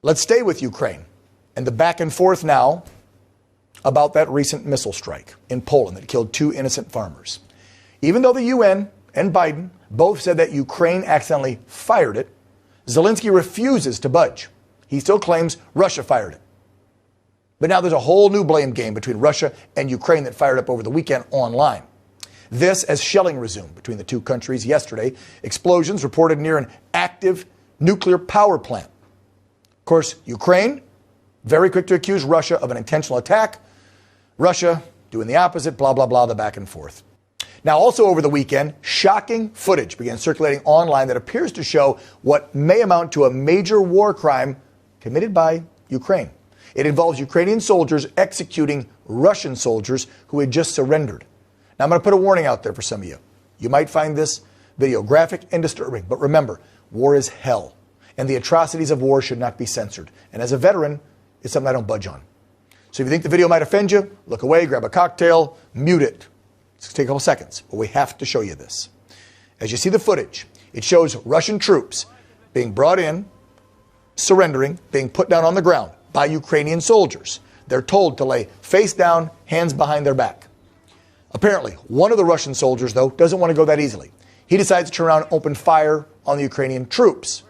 Let's stay with Ukraine and the back and forth now about that recent missile strike in Poland that killed 2 innocent farmers. Even though the UN and Biden both said that Ukraine accidentally fired it, Zelensky refuses to budge. He still claims Russia fired it. But now there's a whole new blame game between Russia and Ukraine that fired up over the weekend online. This as shelling resumed between the two countries yesterday. Explosions reported near an active nuclear power plant. Of course, Ukraine, very quick to accuse Russia of an intentional attack. Russia doing the opposite, blah, blah, blah, the back and forth. Now, also over the weekend, shocking footage began circulating online that appears to show what may amount to a major war crime committed by Ukraine. It involves Ukrainian soldiers executing Russian soldiers who had just surrendered. Now, I'm going to put a warning out there for some of you. You might find this video graphic and disturbing, but remember, war is hell, and the atrocities of war should not be censored. And as a veteran, it's something I don't budge on. So if you think the video might offend you, look away, grab a cocktail, mute it. It's going to take a couple seconds, but we have to show you this. As you see the footage, it shows Russian troops being brought in, surrendering, being put down on the ground by Ukrainian soldiers. They're told to lay face down, hands behind their back. Apparently, one of the Russian soldiers, though, doesn't want to go that easily. He decides to turn around and open fire on the Ukrainian troops.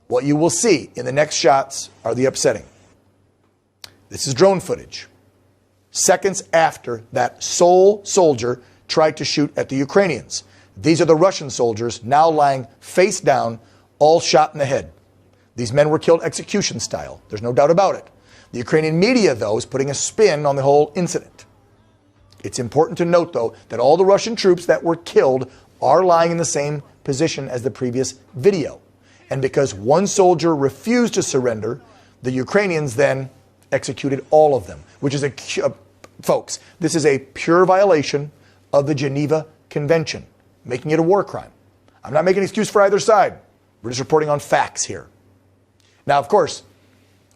What you will see in the next shots are the upsetting. This is drone footage. Seconds after that sole soldier tried to shoot at the Ukrainians. These are the Russian soldiers now lying face down, all shot in the head. These men were killed execution style. There's no doubt about it. The Ukrainian media, though, is putting a spin on the whole incident. It's important to note, though, that all the Russian troops that were killed are lying in the same position as the previous video. And because one soldier refused to surrender, the Ukrainians then executed all of them, which is folks, this is a pure violation of the Geneva Convention, making it a war crime. I'm not making an excuse for either side. We're just reporting on facts here. Now, of course,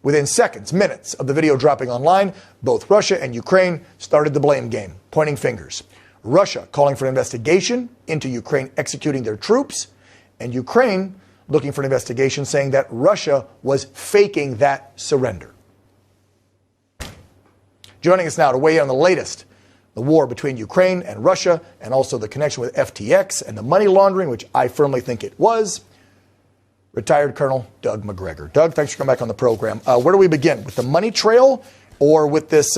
within seconds, minutes of the video dropping online, both Russia and Ukraine started the blame game, pointing fingers. Russia calling for an investigation into Ukraine executing their troops, and Ukraine looking for an investigation saying that Russia was faking that surrender. Joining us now to weigh in on the latest, the war between Ukraine and Russia, and also the connection with FTX and the money laundering, which I firmly think it was, retired Colonel Doug McGregor. Doug, thanks for coming back on the program. Where do we begin? With the money trail or with this,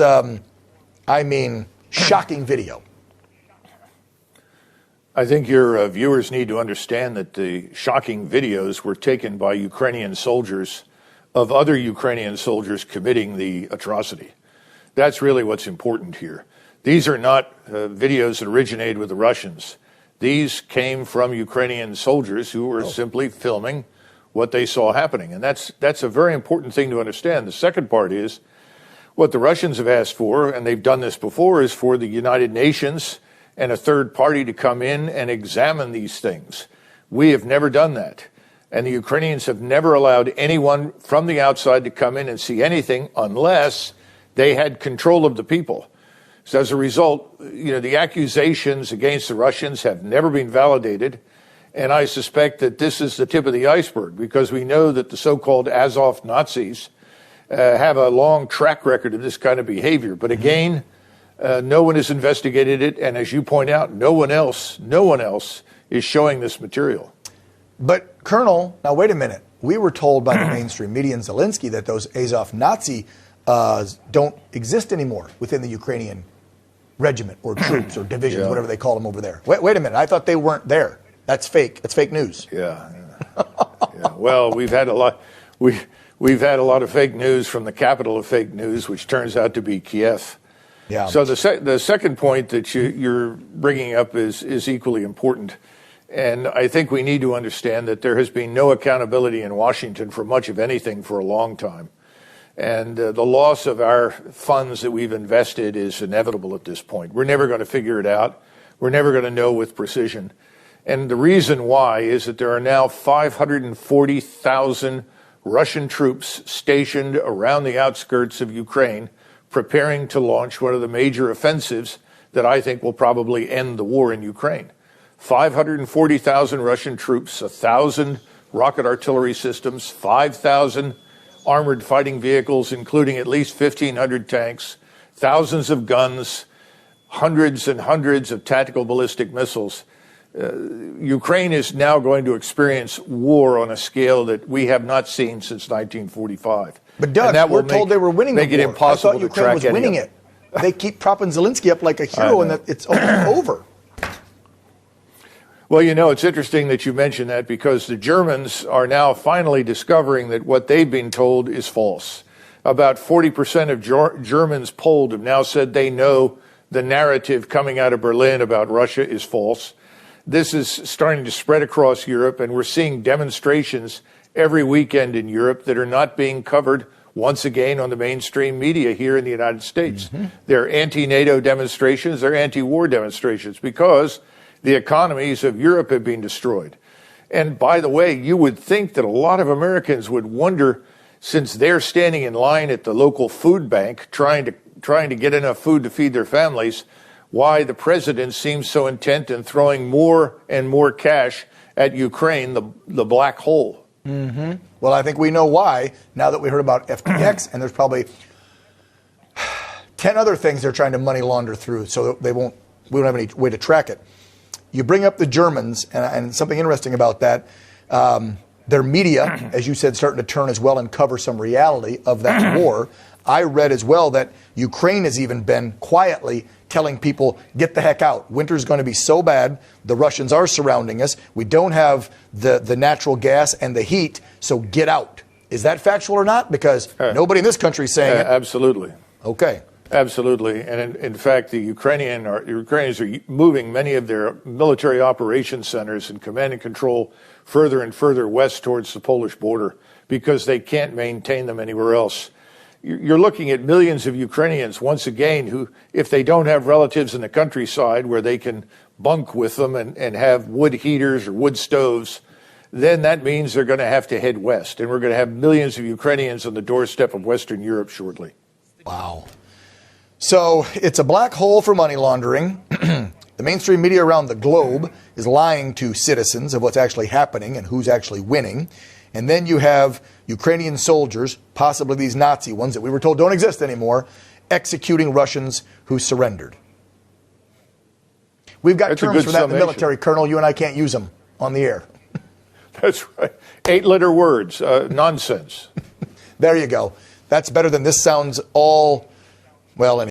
shocking video? I think your viewers need to understand that the shocking videos were taken by Ukrainian soldiers of other Ukrainian soldiers committing the atrocity. That's really what's important here. These are not videos that originated with the Russians. These came from Ukrainian soldiers who were simply filming what they saw happening. And that's a very important thing to understand. The second part is what the Russians have asked for, and they've done this before, is for the United Nations and a third party to come in and examine these things. We have never done that. And the Ukrainians have never allowed anyone from the outside to come in and see anything unless they had control of the people. So as a result, the accusations against the Russians have never been validated. And I suspect that this is the tip of the iceberg, because we know that the so-called Azov Nazis have a long track record of this kind of behavior. But again, no one has investigated it. And as you point out, no one else is showing this material. But, Colonel, now wait a minute. We were told by the mainstream media and Zelensky that those Azov Nazi don't exist anymore within the Ukrainian regiment or troops or divisions, whatever they call them over there. Wait a minute. I thought they weren't there. That's fake. That's fake news. Yeah. Well, we've had a lot of fake news from the capital of fake news, which turns out to be Kiev. Yeah. So the second point that you're bringing up is equally important. And I think we need to understand that there has been no accountability in Washington for much of anything for a long time. And the loss of our funds that we've invested is inevitable at this point. We're never going to figure it out. We're never going to know with precision. And the reason why is that there are now 540,000 Russian troops stationed around the outskirts of Ukraine, preparing to launch one of the major offensives that I think will probably end the war in Ukraine. 540,000 Russian troops, 1,000 rocket artillery systems, 5,000 armored fighting vehicles, including at least 1,500 tanks, thousands of guns, hundreds and hundreds of tactical ballistic missiles. Ukraine is now going to experience war on a scale that we have not seen since 1945. But Doug, we're told they were winning the war. Make it impossible I thought Ukraine to track was winning it. They keep propping Zelensky up like a hero, and that it's over. Well, you know, it's interesting that you mention that, because the Germans are now finally discovering that what they've been told is false. About 40% of Germans polled have now said they know the narrative coming out of Berlin about Russia is false. This is starting to spread across Europe, and we're seeing demonstrations every weekend in Europe that are not being covered once again on the mainstream media here in the United States. They're anti-NATO demonstrations, they're anti-war demonstrations, because the economies of Europe have been destroyed. And by the way, you would think that a lot of Americans would wonder, since they're standing in line at the local food bank trying to get enough food to feed their families, why the president seems so intent in throwing more and more cash at Ukraine, the black hole. Well, I think we know why, now that we heard about FTX, and there's probably 10 other things they're trying to money launder through, so that we don't have any way to track it. You bring up the Germans, and something interesting about that, their media, as you said, starting to turn as well and cover some reality of that war. I read as well that Ukraine has even been quietly telling people, get the heck out. Winter's going to be so bad. The Russians are surrounding us. We don't have the natural gas and the heat, so get out. Is that factual or not? Because nobody in this country is saying it. Absolutely. Okay. Absolutely. And in fact, the Ukrainians are moving many of their military operations centers and command and control further and further west towards the Polish border, because they can't maintain them anywhere else. You're looking at millions of Ukrainians, once again, who, if they don't have relatives in the countryside where they can bunk with them and have wood heaters or wood stoves, then that means they're going to have to head west. And we're going to have millions of Ukrainians on the doorstep of Western Europe shortly. Wow. So it's a black hole for money laundering. The mainstream media around the globe is lying to citizens of what's actually happening and who's actually winning. And then you have Ukrainian soldiers, possibly these Nazi ones that we were told don't exist anymore, executing Russians who surrendered. We've got terms for that in the military, Colonel. You and I can't use them on the air. That's right. 8-letter words. Nonsense. There you go. That's better than this sounds all, well, anyway.